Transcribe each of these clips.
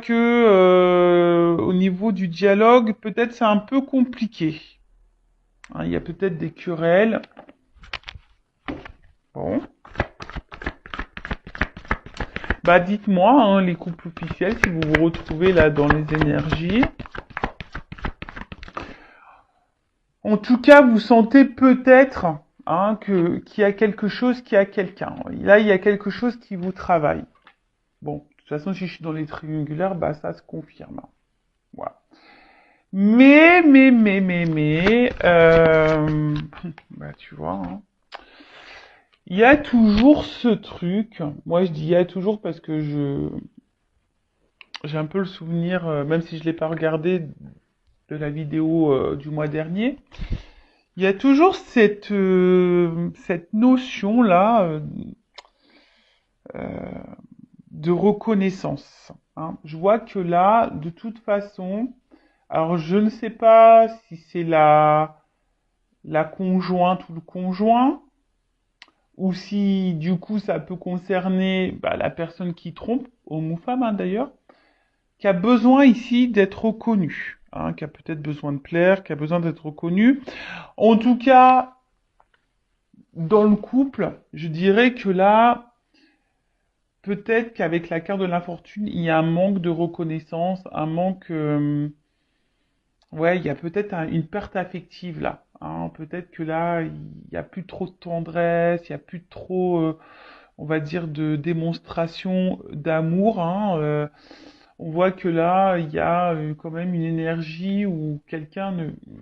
que au niveau du dialogue, peut-être c'est un peu compliqué. Hein, il y a peut-être des querelles. Bon. Bah dites-moi, hein, les couples officiels, si vous vous retrouvez là dans les énergies. En tout cas, vous sentez peut-être hein, qu'il y a quelque chose qui a quelqu'un. Là, il y a quelque chose qui vous travaille. Bon, de toute façon, si je suis dans les triangulaires, bah ça se confirme. Voilà. Bah tu vois, hein. Il y a toujours ce truc. Moi, je dis il y a toujours parce que j'ai un peu le souvenir, même si je l'ai pas regardé, de la vidéo du mois dernier. Il y a toujours cette notion là de reconnaissance. Hein. Je vois que là, de toute façon, alors je ne sais pas si c'est la conjointe ou le conjoint, ou si du coup ça peut concerner bah, la personne qui trompe, homme ou femme hein, d'ailleurs, qui a besoin ici d'être reconnu, hein, qui a peut-être besoin de plaire, qui a besoin d'être reconnu. En tout cas, dans le couple, je dirais que là, peut-être qu'avec la carte de l'infortune, il y a un manque de reconnaissance, un manque... ouais, il y a peut-être une perte affective là. Hein. Peut-être que là, il n'y a plus trop de tendresse, il n'y a plus trop, on va dire, de démonstration d'amour. Hein. On voit que là, il y a quand même une énergie où quelqu'un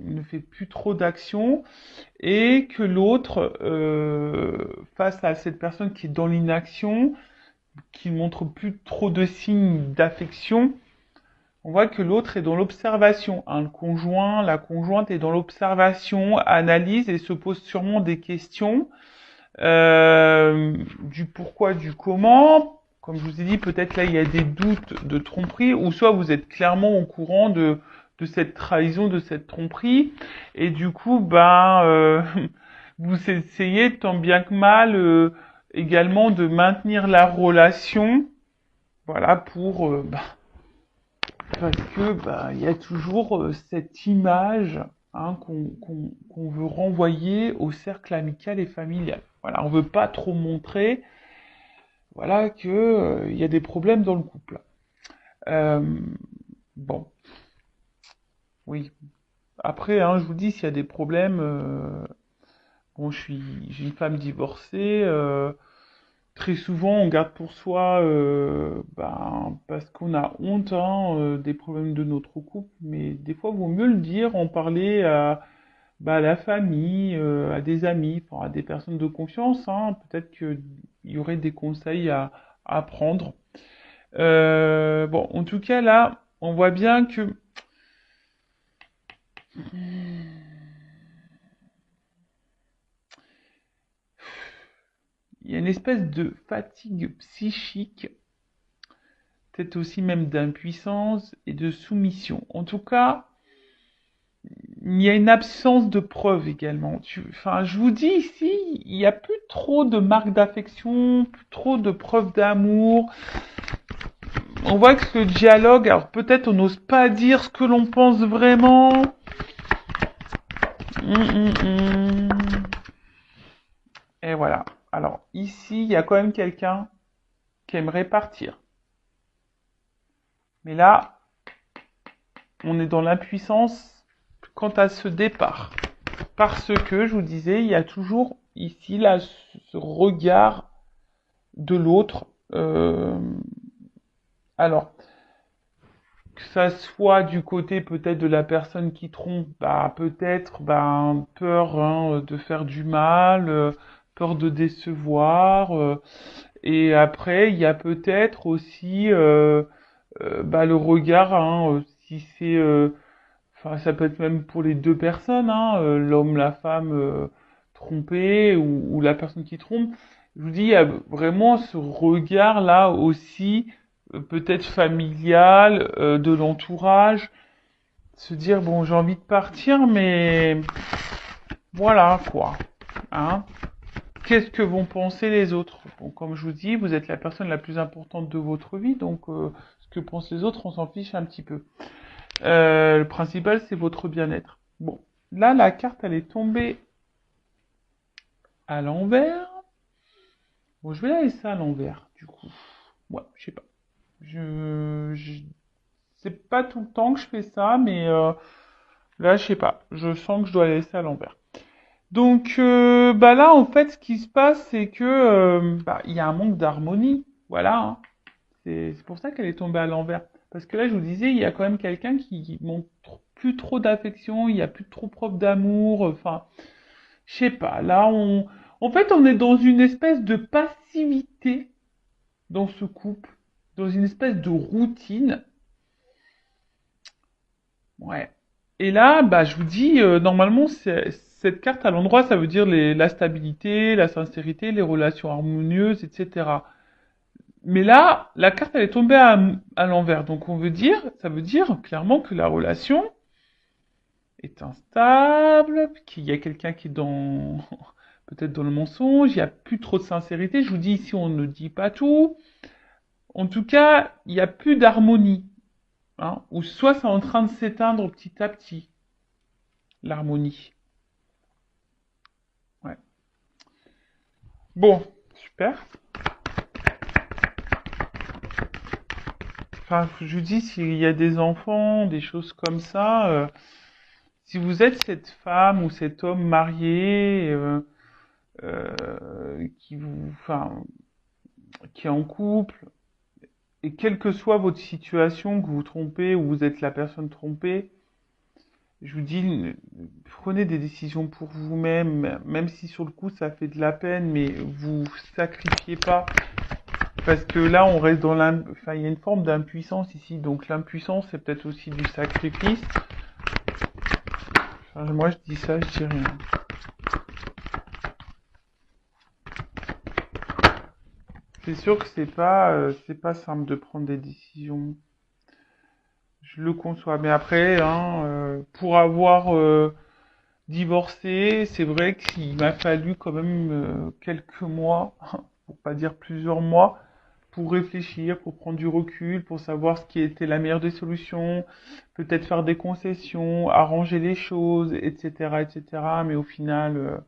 ne fait plus trop d'action et que l'autre, face à cette personne qui est dans l'inaction, qui montre plus trop de signes d'affection, on voit que l'autre est dans l'observation. Hein. Le conjoint, la conjointe est dans l'observation, analyse et se pose sûrement des questions du pourquoi, du comment. Comme je vous ai dit, peut-être là il y a des doutes de tromperie, ou soit vous êtes clairement au courant de cette trahison, de cette tromperie, et du coup, vous essayez tant bien que mal également de maintenir la relation, voilà, parce que il y a toujours cette image hein, qu'on veut renvoyer au cercle amical et familial. Voilà, on veut pas trop montrer, voilà, que il y a des problèmes dans le couple. Euh, bon, oui. Après, hein, je vous dis, s'il y a des problèmes, bon, j'ai une femme divorcée. Très souvent, on garde pour soi, parce qu'on a honte hein, des problèmes de notre couple, mais des fois, il vaut mieux le dire, en parler à la famille, à des amis, enfin, à des personnes de confiance. Hein. Peut-être qu'il y aurait des conseils à prendre. Bon, en tout cas, là, on voit bien que il y a une espèce de fatigue psychique, peut-être aussi même d'impuissance et de soumission. En tout cas, il y a une absence de preuves également. Enfin, je vous dis ici, il n'y a plus trop de marques d'affection, plus trop de preuves d'amour. On voit que ce dialogue, alors peut-être on n'ose pas dire ce que l'on pense vraiment. Hum. Et voilà. Alors ici, il y a quand même quelqu'un qui aimerait partir. Mais là, on est dans l'impuissance quant à ce départ. Parce que, je vous disais, il y a toujours ici, là, ce regard de l'autre. Alors, que ça soit du côté peut-être de la personne qui trompe, peut-être peur hein, de faire du mal, peur de décevoir. Et après, il y a peut-être aussi le regard, hein, si c'est enfin, ça peut être même pour les deux personnes, hein, l'homme, la femme trompée ou la personne qui trompe. Je vous dis, il y a vraiment ce regard-là aussi, peut-être familial, de l'entourage. Se dire, bon, j'ai envie de partir, mais voilà, quoi. Hein. Qu'est-ce que vont penser les autres? Bon, comme je vous dis, vous êtes la personne la plus importante de votre vie, donc ce Ce que pensent les autres, on s'en fiche un petit peu. Le principal, c'est votre bien-être. Bon, là, la carte, elle est tombée à l'envers. Bon, je vais la laisser à l'envers, du coup. Ouais, je sais pas. C'est pas tout le temps que je fais ça, mais là, je sais pas. Je sens que je dois la laisser à l'envers. Donc, bah là, en fait, ce qui se passe, c'est que bah, il y a un manque d'harmonie. Voilà, hein. C'est pour ça qu'elle est tombée à l'envers. Parce que là, je vous disais, il y a quand même quelqu'un qui montre plus trop d'affection, il y a plus trop preuve d'amour. Enfin, je sais pas. Là, en fait, on est dans une espèce de passivité dans ce couple, dans une espèce de routine. Ouais. Et là, bah, je vous dis, normalement, cette carte à l'endroit, ça veut dire la stabilité, la sincérité, les relations harmonieuses, etc. Mais là, la carte, elle est tombée à l'envers. Donc, ça veut dire clairement que la relation est instable, qu'il y a quelqu'un qui est peut-être dans le mensonge, il n'y a plus trop de sincérité. Je vous dis ici, on ne dit pas tout. En tout cas, il n'y a plus d'harmonie. Hein, ou soit c'est en train de s'éteindre petit à petit, l'harmonie. Ouais. Bon, super. Enfin, je vous dis, s'il y a des enfants, des choses comme ça, si vous êtes cette femme ou cet homme marié, qui est en couple, et quelle que soit votre situation, que vous vous trompez ou vous êtes la personne trompée, je vous dis, prenez des décisions pour vous-même, même si sur le coup ça fait de la peine, mais vous sacrifiez pas. Parce que là, on reste enfin, il y a une forme d'impuissance ici. Donc l'impuissance, c'est peut-être aussi du sacrifice. Enfin, moi, je dis ça, je dis rien. C'est sûr que c'est pas simple de prendre des décisions. Je le conçois. Mais après, hein, pour avoir divorcé, c'est vrai qu'il m'a fallu quand même quelques mois, pour pas dire plusieurs mois, pour réfléchir, pour prendre du recul, pour savoir ce qui était la meilleure des solutions, peut-être faire des concessions, arranger les choses, etc., etc. Mais au final,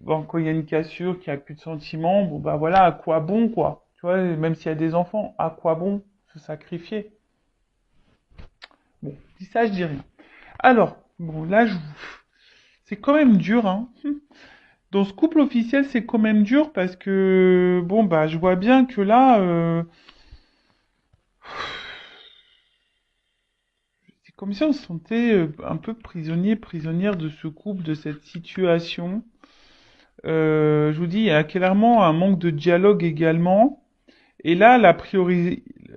bon, quand il y a une cassure, qu'il n'y a plus de sentiments, bon bah voilà, à quoi bon quoi? Tu vois, même s'il y a des enfants, à quoi bon se sacrifier? Bon, dis ça, je dis rien. Alors, bon là, c'est quand même dur, hein. Dans ce couple officiel, c'est quand même dur parce que bon bah je vois bien que là, c'est comme si on se sentait un peu prisonnier, prisonnière de ce couple, de cette situation. Je vous dis, il y a clairement un manque de dialogue également. Et là,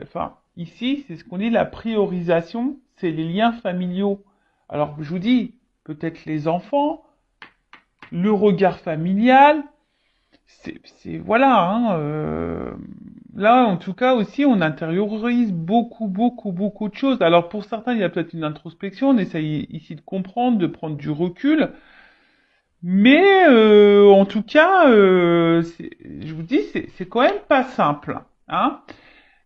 enfin, ici, c'est ce qu'on dit, la priorisation, c'est les liens familiaux. Alors, je vous dis, peut-être les enfants, le regard familial, voilà, hein, là, en tout cas aussi, on intériorise beaucoup, beaucoup, beaucoup de choses. Alors, pour certains, il y a peut-être une introspection, on essaye ici de comprendre, de prendre du recul. Mais en tout cas, je vous dis, c'est quand même pas simple, hein.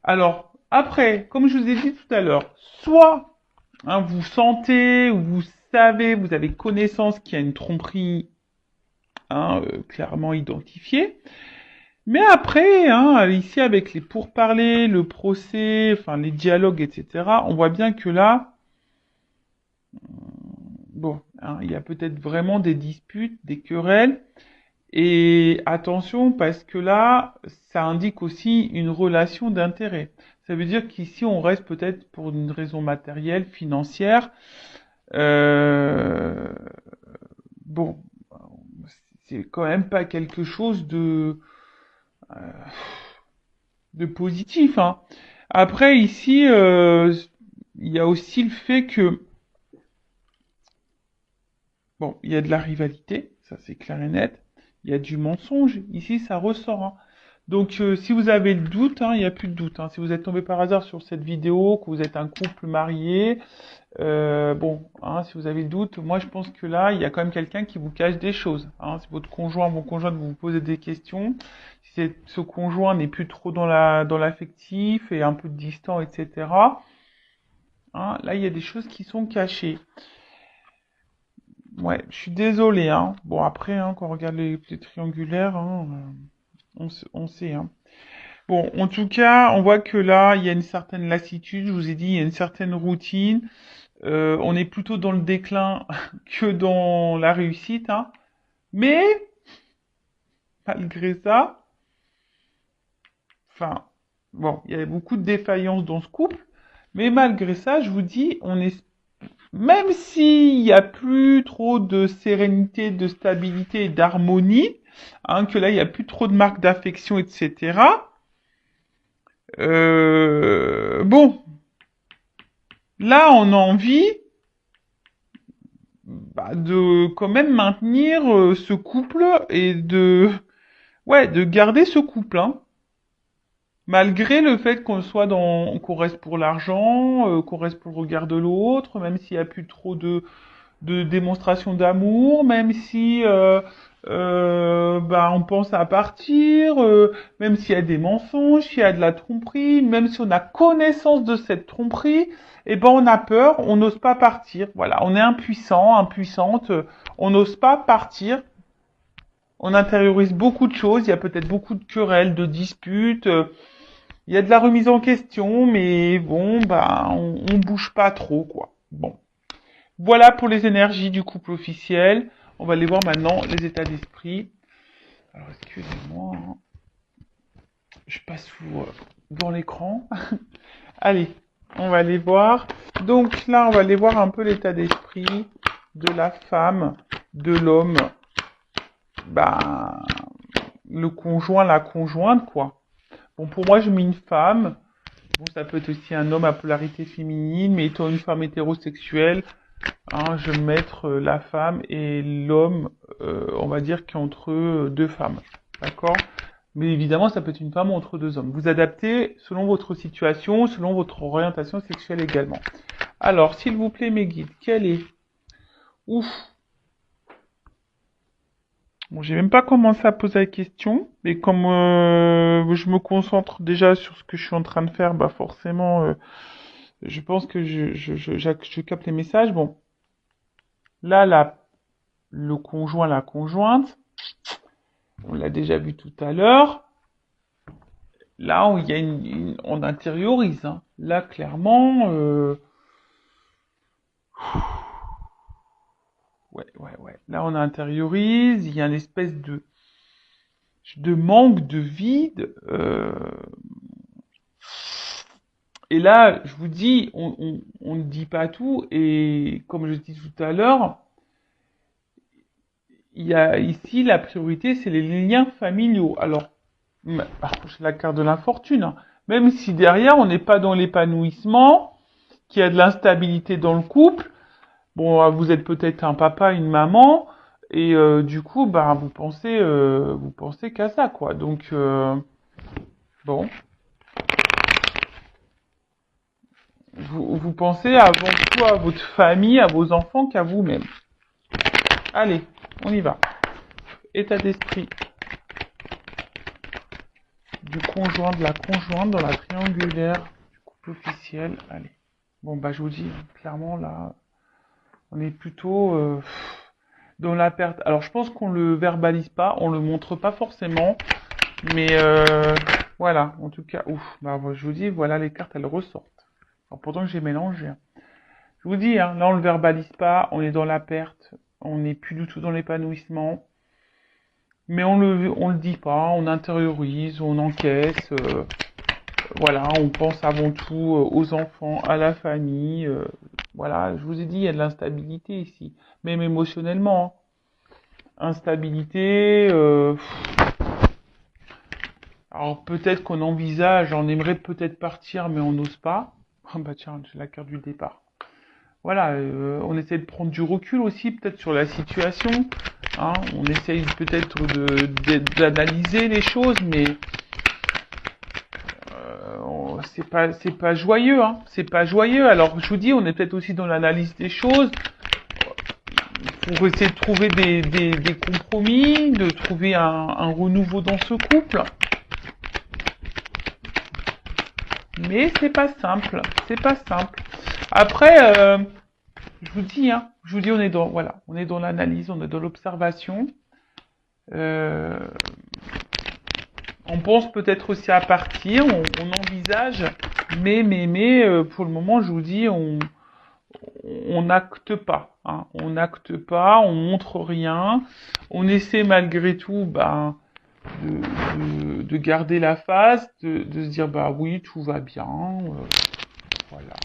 Alors après, comme je vous ai dit tout à l'heure, soit hein, vous sentez, ou vous savez, vous avez connaissance qu'il y a une tromperie hein, clairement identifiée. Mais après, hein, ici avec les pourparlers, le procès, enfin les dialogues, etc., on voit bien que là, bon, hein, il y a peut-être vraiment des disputes, des querelles. Et attention, parce que là, ça indique aussi une relation d'intérêt. Ça veut dire qu'ici, on reste peut-être pour une raison matérielle, financière. Euh, bon, c'est quand même pas quelque chose de positif, hein. Après, ici, il y a aussi le fait que, bon, il y a de la rivalité, ça c'est clair et net. Il y a du mensonge. Ici, ça ressort, hein. Donc, si vous avez le doute, hein, il n'y a plus de doute. Hein. Si vous êtes tombé par hasard sur cette vidéo, que vous êtes un couple marié, bon, hein, si vous avez le doute, moi je pense que là, il y a quand même quelqu'un qui vous cache des choses. Hein. Si votre conjoint, mon conjoint vous posez des questions, si ce conjoint n'est plus trop dans l'affectif et un peu distant, etc. Hein, là, il y a des choses qui sont cachées. Ouais, je suis désolé. Hein. Bon, après, hein, quand on regarde les triangulaires, hein, on sait. Hein. Bon, en tout cas, on voit que là, il y a une certaine lassitude. Je vous ai dit, il y a une certaine routine. On est plutôt dans le déclin que dans la réussite, hein. Mais malgré ça, enfin, bon, il y a beaucoup de défaillances dans ce couple, mais malgré ça, je vous dis, même s'il y a plus trop de sérénité, de stabilité et d'harmonie, hein, que là, il y a plus trop de marques d'affection, etc. Bon, là, on a envie de quand même maintenir ce couple et de garder ce couple, hein. Malgré le fait qu'on reste pour l'argent, qu'on reste pour le regard de l'autre, même s'il y a plus trop de démonstration d'amour, même si on pense à partir, même s'il y a des mensonges, s'il y a de la tromperie, même si on a connaissance de cette tromperie, eh ben on a peur, on n'ose pas partir. Voilà, on est impuissant, impuissante, on n'ose pas partir. On intériorise beaucoup de choses, il y a peut-être beaucoup de querelles, de disputes, il y a de la remise en question, mais bon, on bouge pas trop, quoi. Bon. Voilà pour les énergies du couple officiel. On va aller voir maintenant les états d'esprit. Alors, excusez-moi, hein. Je passe dans l'écran. Allez, on va aller voir. Donc là, on va aller voir un peu l'état d'esprit de la femme, de l'homme, ben, le conjoint, la conjointe, quoi. Bon, pour moi, je mets une femme. Bon, ça peut être aussi un homme à polarité féminine, mais étant une femme hétérosexuelle, hein, je vais mettre la femme et l'homme, on va dire qu'entre deux femmes. D'accord? Mais évidemment, ça peut être une femme entre deux hommes. Vous adaptez selon votre situation, selon votre orientation sexuelle également. Alors, s'il vous plaît, mes guides, quel est... Ouf. Bon, j'ai même pas commencé à poser la question, mais comme je me concentre déjà sur ce que je suis en train de faire, bah forcément, je pense que je capte les messages. Bon, là, le conjoint, la conjointe, on l'a déjà vu tout à l'heure. Là, il y a on intériorise. Hein. Là, clairement, ouais. Là, on intériorise. Il y a une espèce de manque, de vide. Et là, je vous dis, on ne dit pas tout. Et comme je dis tout à l'heure, il y a ici la priorité, c'est les liens familiaux. Alors, c'est la carte de l'infortune. Hein. Même si derrière, on n'est pas dans l'épanouissement, qu'il y a de l'instabilité dans le couple. Bon, vous êtes peut-être un papa, une maman, et du coup, vous pensez qu'à ça, quoi. Donc, bon, vous pensez avant tout à votre famille, à vos enfants qu'à vous-même. Allez, on y va. État d'esprit du conjoint, de la conjointe dans la triangulaire du couple officiel. Allez. Bon, je vous dis, clairement, là, on est plutôt dans la perte. Alors, je pense qu'on le verbalise pas, on le montre pas forcément, mais voilà, en tout cas, je vous dis, voilà, les cartes, elles ressortent. Alors, pourtant que j'ai mélangé. Hein. Je vous dis, hein, là, on le verbalise pas, on est dans la perte, on n'est plus du tout dans l'épanouissement. Mais on le dit pas, on intériorise, on encaisse, voilà, on pense avant tout aux enfants, à la famille, voilà, je vous ai dit, il y a de l'instabilité ici, même émotionnellement, hein. Instabilité, alors peut-être qu'on envisage, on aimerait peut-être partir, mais on n'ose pas. Ah bah tiens, j'ai la carte du départ. Voilà, on essaie de prendre du recul aussi, peut-être sur la situation, hein. On essaye peut-être d'analyser les choses, mais c'est pas joyeux, hein. C'est pas joyeux. Alors, je vous dis, on est peut-être aussi dans l'analyse des choses pour essayer de trouver des compromis, de trouver un renouveau dans ce couple. Mais c'est pas simple, c'est pas simple. Après, je vous dis, hein, on est dans, voilà, on est dans l'analyse, on est dans l'observation. Euh, on pense peut-être aussi à partir, on envisage, mais pour le moment, je vous dis, on n'acte pas, hein, on n'acte pas, on montre rien, on essaie malgré tout, ben, de garder la face, de se dire bah oui tout va bien, voilà.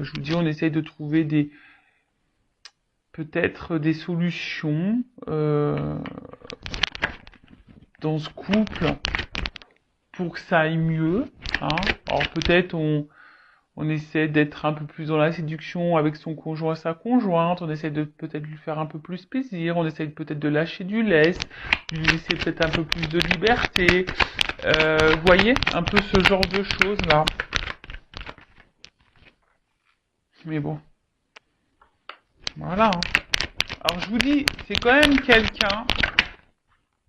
Je vous dis on essaye de trouver peut-être des solutions dans ce couple pour que ça aille mieux, hein. Alors peut-être on essaie d'être un peu plus dans la séduction avec son conjoint, sa conjointe, on essaie de peut-être lui faire un peu plus plaisir, on essaie peut-être de lâcher du lest, lui laisser peut-être un peu plus de liberté, vous voyez, un peu ce genre de choses là. Mais bon, voilà, hein. Alors je vous dis, c'est quand même quelqu'un,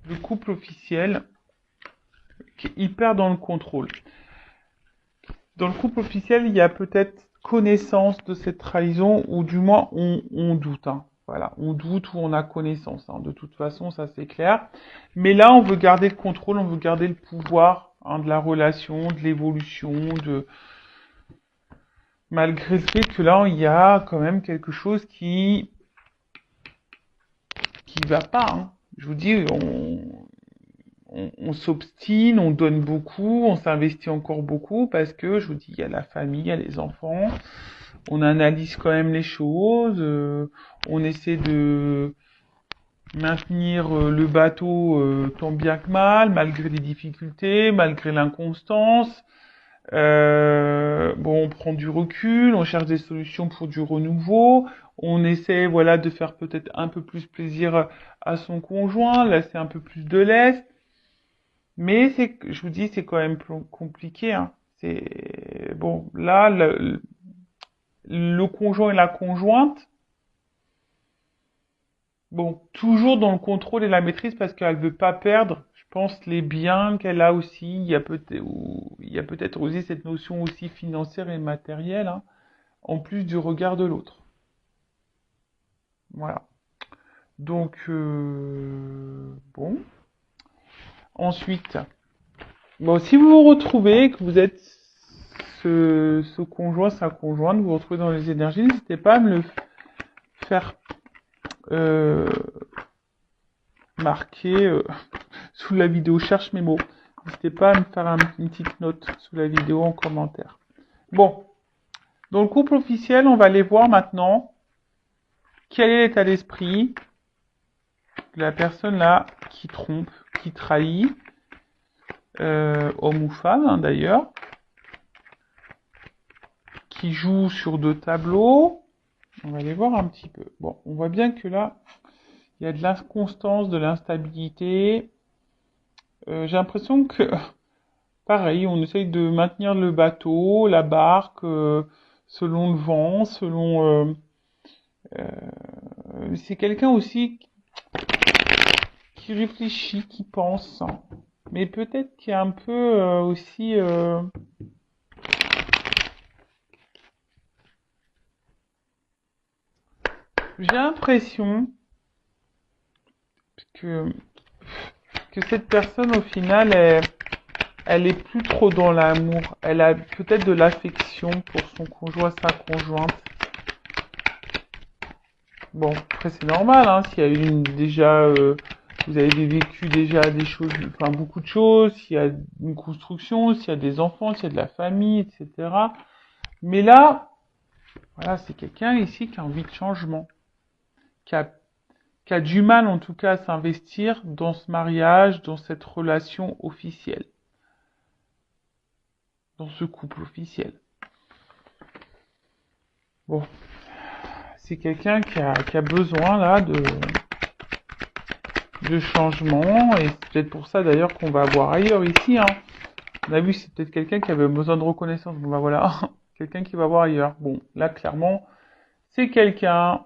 le couple officiel, qui est hyper dans le contrôle. Dans le couple officiel, il y a peut-être connaissance de cette trahison, ou du moins on doute, hein. Voilà, on doute ou on a connaissance, hein. De toute façon, ça c'est clair. Mais là, on veut garder le contrôle, on veut garder le pouvoir, hein, de la relation, de l'évolution, malgré le fait que là, il y a quand même quelque chose qui va pas, hein. Je vous dis, on s'obstine, on donne beaucoup, on s'investit encore beaucoup parce que, je vous dis, il y a la famille, il y a les enfants, on analyse quand même les choses, on essaie de maintenir le bateau tant bien que mal, malgré les difficultés, malgré l'inconstance. Bon, on prend du recul, on cherche des solutions pour du renouveau, on essaie, voilà, de faire peut-être un peu plus plaisir à son conjoint, laisser un peu plus de lest. Mais je vous dis, c'est quand même compliqué, hein. C'est bon, là, le conjoint et la conjointe, bon, toujours dans le contrôle et la maîtrise parce qu'elle veut pas perdre, je pense, les biens qu'elle a aussi. Il y a peut-être aussi cette notion aussi financière et matérielle, hein, en plus du regard de l'autre. Voilà. Donc, bon. Ensuite, bon, si vous vous retrouvez, que vous êtes ce conjoint, sa conjointe, vous vous retrouvez dans les énergies, n'hésitez pas à me le faire marquer sous la vidéo. Cherche mes mots. N'hésitez pas à me faire une petite note sous la vidéo en commentaire. Bon, dans le couple officiel, on va aller voir maintenant quel est l'état d'esprit de la personne là qui trompe, qui trahit, homme ou femme, hein, d'ailleurs, qui joue sur 2 tableaux. On va aller voir un petit peu. Bon, on voit bien que là, il y a de l'inconstance, de l'instabilité. J'ai l'impression que, pareil, on essaye de maintenir le bateau, la barque, selon le vent, selon... c'est quelqu'un aussi qui réfléchit, qui pense. Mais peut-être qu'il y a un peu aussi... j'ai l'impression que cette personne, au final, elle est plus trop dans l'amour. Elle a peut-être de l'affection pour son conjoint, sa conjointe. Bon, après c'est normal, hein, s'il y a déjà, vous avez vécu déjà des choses, enfin beaucoup de choses, s'il y a une construction, s'il y a des enfants, s'il y a de la famille, etc. Mais là, voilà, c'est quelqu'un ici qui a envie de changement, qui a du mal en tout cas à s'investir dans ce mariage, dans cette relation officielle, dans ce couple officiel. Bon, c'est quelqu'un qui a besoin là de changement, et c'est peut-être pour ça d'ailleurs qu'on va voir ailleurs ici, hein. On a vu, c'est peut-être quelqu'un qui avait besoin de reconnaissance. Bon, bah voilà, quelqu'un qui va voir ailleurs. Bon, là, clairement, c'est quelqu'un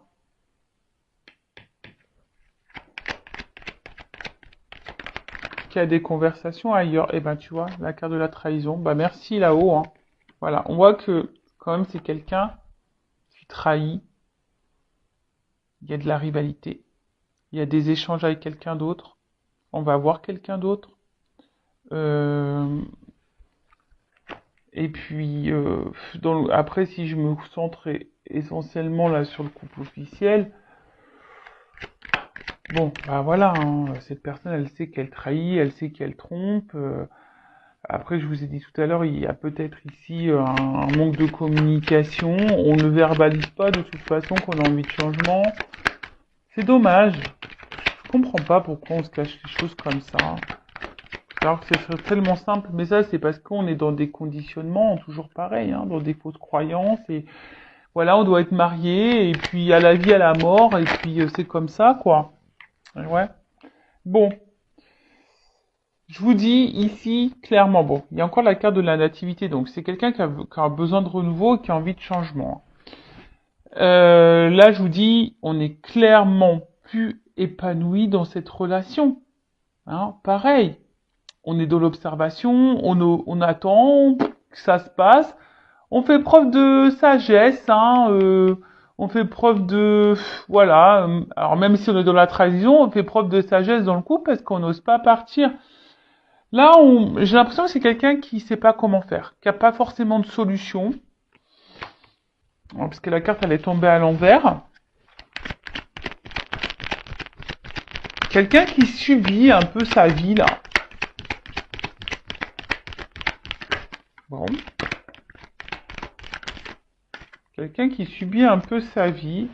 qui a des conversations ailleurs. Et ben, tu vois, la carte de la trahison. Bah, merci là-haut, hein. Voilà, on voit que, quand même, c'est quelqu'un qui trahit. Il y a de la rivalité. Il y a des échanges avec quelqu'un d'autre. On va voir quelqu'un d'autre. Euh, et puis, après, si je me centre essentiellement là sur le couple officiel, bon, bah voilà, hein, cette personne, elle sait qu'elle trahit, elle sait qu'elle trompe. Après, je vous ai dit tout à l'heure, il y a peut-être ici un manque de communication. On ne verbalise pas de toute façon qu'on a envie de changement. C'est dommage. Je comprends pas pourquoi on se cache les choses comme ça. Alors que ce serait tellement simple, mais ça c'est parce qu'on est dans des conditionnements toujours pareils, hein, dans des fausses croyances, et voilà, on doit être marié, et puis à la vie, à la mort, et puis c'est comme ça, quoi. Ouais. Bon, je vous dis ici clairement, bon, il y a encore la carte de la nativité, donc c'est quelqu'un qui a besoin de renouveau et qui a envie de changement. Là, je vous dis, on est clairement plus épanoui dans cette relation. Hein, pareil, on est dans l'observation, on attend que ça se passe. On fait preuve de sagesse, hein, on fait preuve de... Voilà, alors même si on est dans la trahison, on fait preuve de sagesse dans le couple parce qu'on n'ose pas partir. Là, j'ai l'impression que c'est quelqu'un qui sait pas comment faire, qui a pas forcément de solution. Parce que la carte, elle est tombée à l'envers. Quelqu'un qui subit un peu sa vie, là. Bon. Quelqu'un qui subit un peu sa vie.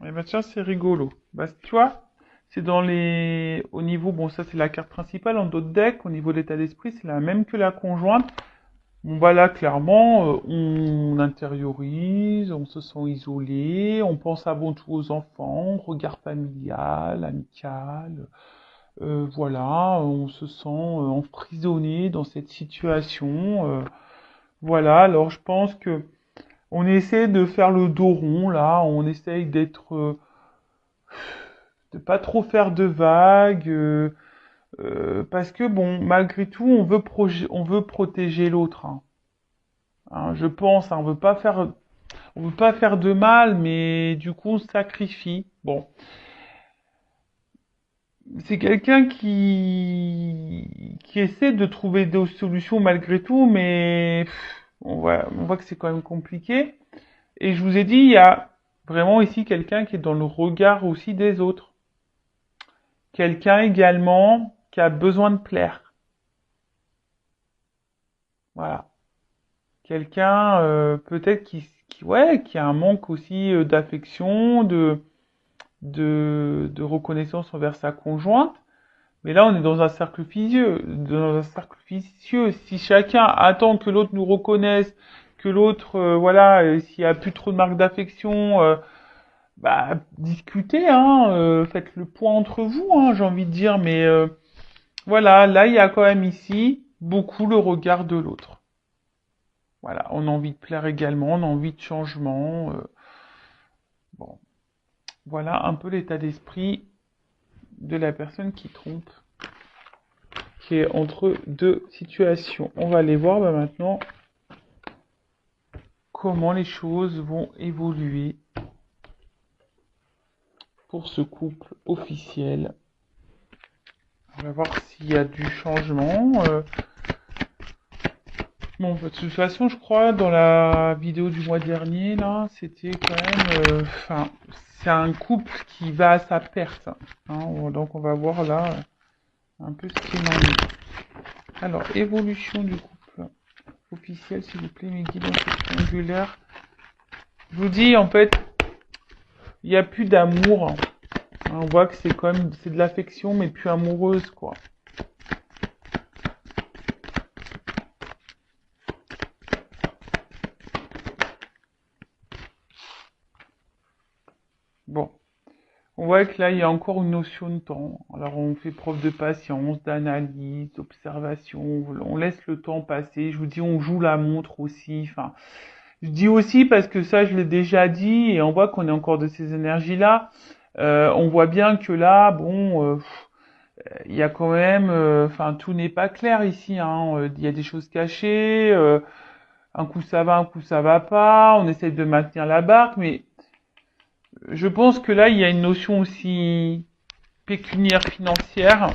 Et ben tiens, c'est rigolo. Bah, tu vois, c'est dans les... Au niveau... Bon, ça, c'est la carte principale. En d'autres decks, au niveau de l'état d'esprit, c'est la même que la conjointe. Bon, bah là, clairement, on intériorise, on se sent isolé, on pense avant tout aux enfants, regard familial, amical. Voilà, on se sent emprisonné dans cette situation. Voilà, alors je pense que on essaie de faire le dos rond là, on essaye de pas trop faire de vagues, parce que bon, malgré tout, on veut protéger l'autre. Hein. Hein, je pense, hein, on veut pas faire de mal, mais du coup, on se sacrifie. Bon, c'est quelqu'un qui essaie de trouver des solutions malgré tout, mais on voit que c'est quand même compliqué. Et je vous ai dit, il y a vraiment ici quelqu'un qui est dans le regard aussi des autres. Quelqu'un également qui a besoin de plaire. Voilà. Quelqu'un peut-être ouais, qui a un manque aussi d'affection, de reconnaissance envers sa conjointe. Mais là, on est dans un cercle vicieux. Dans un cercle vicieux. Si chacun attend que l'autre nous reconnaisse, que l'autre, voilà, s'il y a plus trop de marques d'affection, bah, discutez, hein, faites le point entre vous, hein, j'ai envie de dire. Mais voilà, là, il y a quand même ici beaucoup le regard de l'autre. Voilà, on a envie de plaire également, on a envie de changement. Bon, voilà un peu l'état d'esprit de la personne qui trompe, qui est entre deux situations. On va aller voir maintenant comment les choses vont évoluer pour ce couple officiel. On va voir s'il y a du changement. Bon, de toute façon, je crois, dans la vidéo du mois dernier, là, c'était quand même... Enfin, c'est un couple qui va à sa perte. Hein, donc, on va voir là un peu ce qu'il en est. Alors, évolution du couple officiel, s'il vous plaît, mes guides en triangulaire. Je vous dis, en fait, il n'y a plus d'amour. Hein, on voit que c'est quand même... C'est de l'affection, mais plus amoureuse, quoi. Bon. On voit que là, il y a encore une notion de temps. Alors, on fait preuve de patience, d'analyse, d'observation. On laisse le temps passer. Je vous dis, on joue la montre aussi. Enfin, je dis aussi parce que ça, je l'ai déjà dit et on voit qu'on est encore de ces énergies-là. On voit bien que là, bon, il y a quand même, enfin, tout n'est pas clair ici, hein. Il y a des choses cachées. Un coup ça va, un coup ça va pas. On essaie de maintenir la barque, mais je pense que là, il y a une notion aussi pécuniaire financière.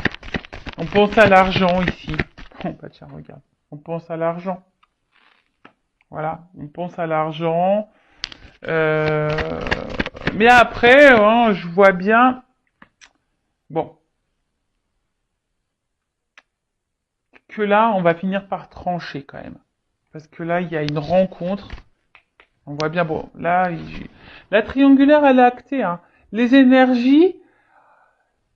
On pense à l'argent ici. Oh, bah tiens, regarde. On pense à l'argent. Voilà, on pense à l'argent. Euh, Mais après, hein, je vois bien. Bon, que là, on va finir par trancher quand même. Parce que là, il y a une rencontre. On voit bien, bon, là, la triangulaire, elle est actée, hein. Les énergies,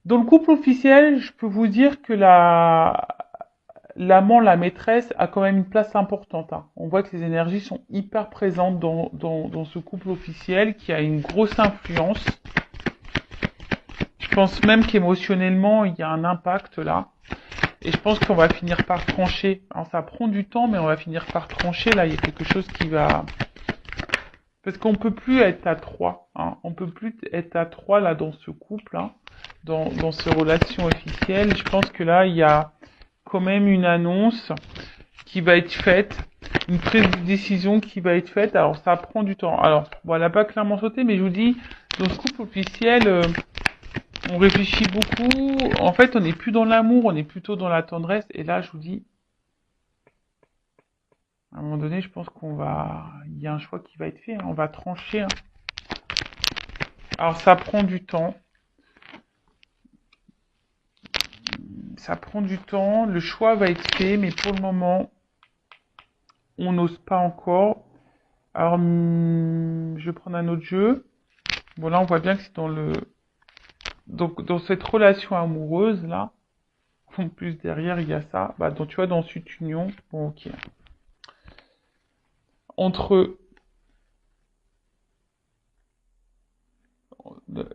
dans le couple officiel, je peux vous dire que l'amant, la maîtresse, a quand même une place importante, hein. On voit que les énergies sont hyper présentes dans ce couple officiel qui a une grosse influence. Je pense même qu'émotionnellement, il y a un impact là. Et je pense qu'on va finir par trancher. Alors, ça prend du temps, mais on va finir par trancher. Là, il y a quelque chose qui va... Parce qu'on peut plus être à trois, hein. On peut plus être à trois là dans ce couple, hein, dans ces relations officielles. Je pense que là, il y a quand même une annonce qui va être faite, une prise de décision qui va être faite. Alors, ça prend du temps. Alors, bon, elle n'a pas clairement sauté, mais je vous dis, dans ce couple officiel, on réfléchit beaucoup. En fait, on n'est plus dans l'amour, on est plutôt dans la tendresse. Et là, je vous dis, à un moment donné, je pense il y a un choix qui va être fait, hein. On va trancher, hein. Alors, ça prend du temps. Ça prend du temps. Le choix va être fait, mais pour le moment, on n'ose pas encore. Alors, je vais prendre un autre jeu. Bon, là, on voit bien que c'est donc, dans cette relation amoureuse, là, en plus, derrière, il y a ça. Bah, donc, tu vois, dans cette union, bon, ok. Entre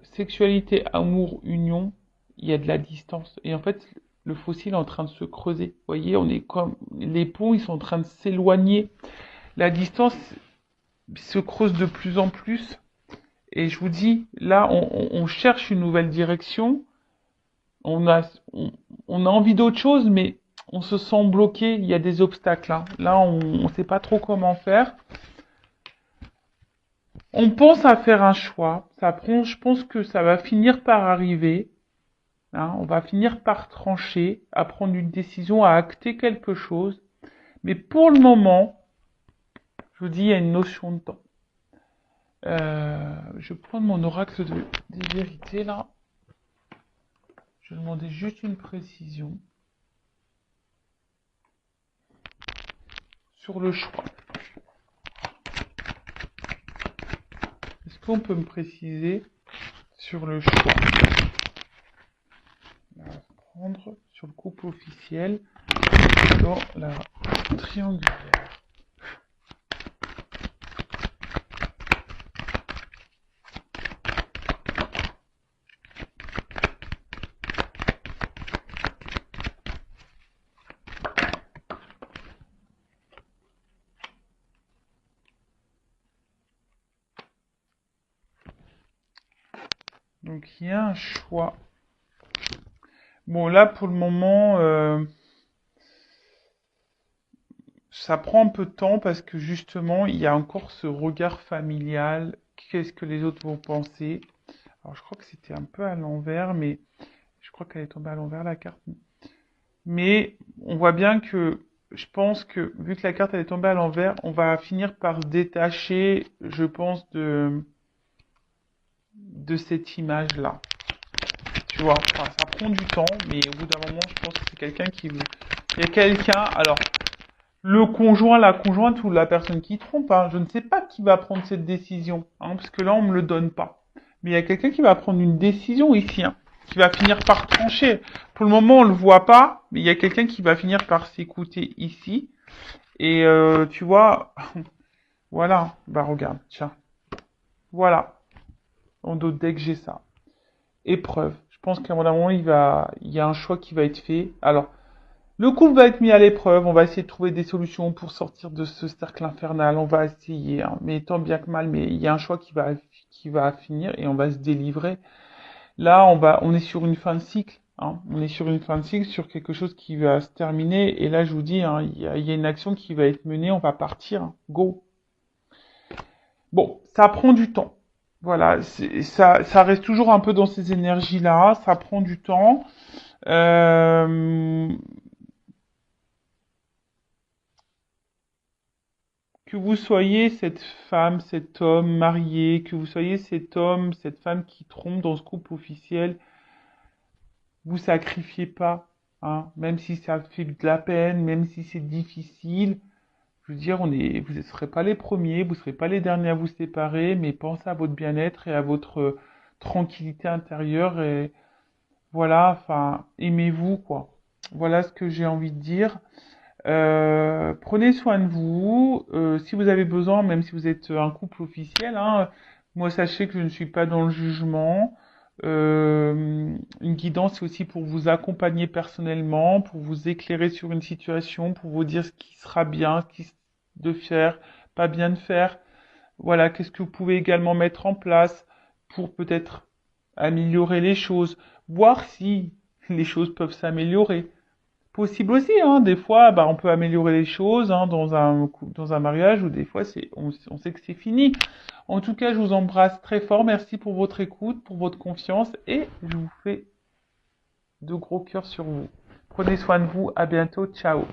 sexualité, amour, union, il y a de la distance. Et en fait, le fossile est en train de se creuser. Vous voyez, on est comme, les ponts, ils sont en train de s'éloigner. La distance se creuse de plus en plus. Et je vous dis, là, on cherche une nouvelle direction. On a, on, on a envie d'autre chose, mais on se sent bloqué. Il y a des obstacles, hein. Là, on ne sait pas trop comment faire. On pense à faire un choix. Je pense que ça va finir par arriver, hein. On va finir par trancher, à prendre une décision, à acter quelque chose. Mais pour le moment, je vous dis, il y a une notion de temps. Je vais prendre mon oracle des vérités là. Je vais demander juste une précision sur le choix. Est-ce qu'on peut me préciser sur le choix? On va prendre sur le couple officiel dans la triangulaire. Donc il y a un choix. Bon là pour le moment, ça prend un peu de temps parce que justement il y a encore ce regard familial. Qu'est-ce que les autres vont penser? Alors je crois que c'était un peu à l'envers, mais je crois qu'elle est tombée à l'envers la carte. Mais on voit bien que je pense que vu que la carte elle est tombée à l'envers, on va finir par se détacher, je pense, de cette image-là. Tu vois, enfin, ça prend du temps, mais au bout d'un moment, je pense que c'est quelqu'un qui veut. Il y a quelqu'un, alors, le conjoint, la conjointe ou la personne qui trompe, hein, je ne sais pas qui va prendre cette décision, hein, parce que là, on me le donne pas. Mais il y a quelqu'un qui va prendre une décision ici, hein, qui va finir par trancher. Pour le moment, on le voit pas, mais il y a quelqu'un qui va finir par s'écouter ici. Et tu vois, voilà, bah regarde, tiens, voilà, en d'autres decks j'ai ça. épreuve. Je pense qu'à un moment, il y a un choix qui va être fait. Alors, le couple va être mis à l'épreuve. On va essayer de trouver des solutions pour sortir de ce cercle infernal. On va essayer, hein, mais tant bien que mal. Mais il y a un choix qui va finir et on va se délivrer. Là, on est sur une fin de cycle. Hein. On est sur une fin de cycle, sur quelque chose qui va se terminer. Et là, je vous dis, hein, il y a une action qui va être menée. On va partir. Hein. Go. Bon, ça prend du temps. Voilà, ça reste toujours un peu dans ces énergies-là. Ça prend du temps. Euh, que vous soyez cette femme, cet homme marié, que vous soyez cet homme, cette femme qui trompe dans ce couple officiel, vous sacrifiez pas, hein, même si ça fait de la peine, même si c'est difficile. Je veux dire, vous ne serez pas les premiers, vous ne serez pas les derniers à vous séparer, mais pensez à votre bien-être et à votre tranquillité intérieure et voilà, enfin, aimez-vous, quoi. Voilà ce que j'ai envie de dire. Prenez soin de vous. Si vous avez besoin, même si vous êtes un couple officiel, hein, moi sachez que je ne suis pas dans le jugement. Une guidance, c'est aussi pour vous accompagner personnellement, pour vous éclairer sur une situation, pour vous dire ce qui sera bien, ce qui de faire, pas bien de faire. Voilà, qu'est-ce que vous pouvez également mettre en place pour peut-être améliorer les choses, voir si les choses peuvent s'améliorer. Possible aussi, hein. Des fois, bah, on peut améliorer les choses hein, dans un mariage ou des fois, on sait que c'est fini. En tout cas, je vous embrasse très fort. Merci pour votre écoute, pour votre confiance et je vous fais de gros cœurs sur vous. Prenez soin de vous. À bientôt. Ciao.